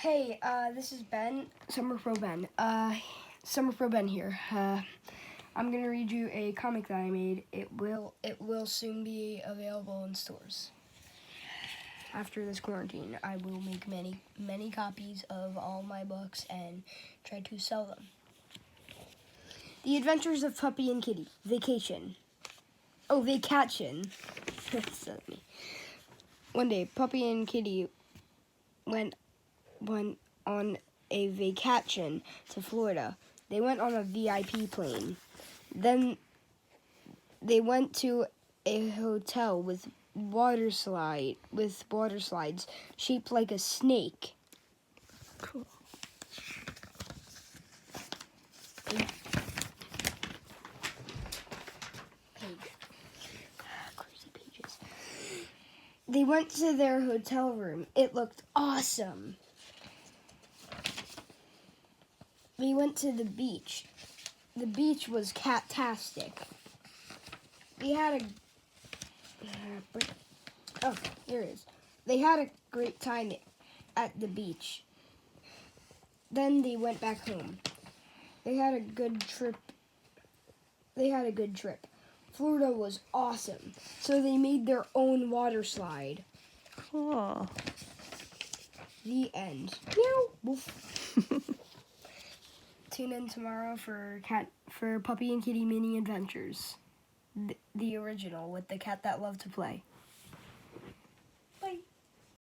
Hey, this is Ben, Summer Pro Ben. Summer Pro Ben here. I'm gonna read you a comic that I made. It will soon be available in stores. After this quarantine, I will make many copies of all my books and try to sell them. The Adventures of Puppy and Kitty. Vacation. Oh, vacation. That's me. One day, Puppy and Kitty went on a vacation to Florida. They went on a VIP plane. Then they went to a hotel with water slides shaped like a snake. Cool. Crazy pages. They went to their hotel room. It looked awesome. We went to the beach. The beach was cat-tastic. We had here it is. They had a great time at the beach. Then they went back home. They had a good trip. Florida was awesome. So they made their own water slide. Cool. The end. Meow. Woof. Tune in tomorrow for Puppy and Kitty Mini Adventures. The original with the cat that loved to play.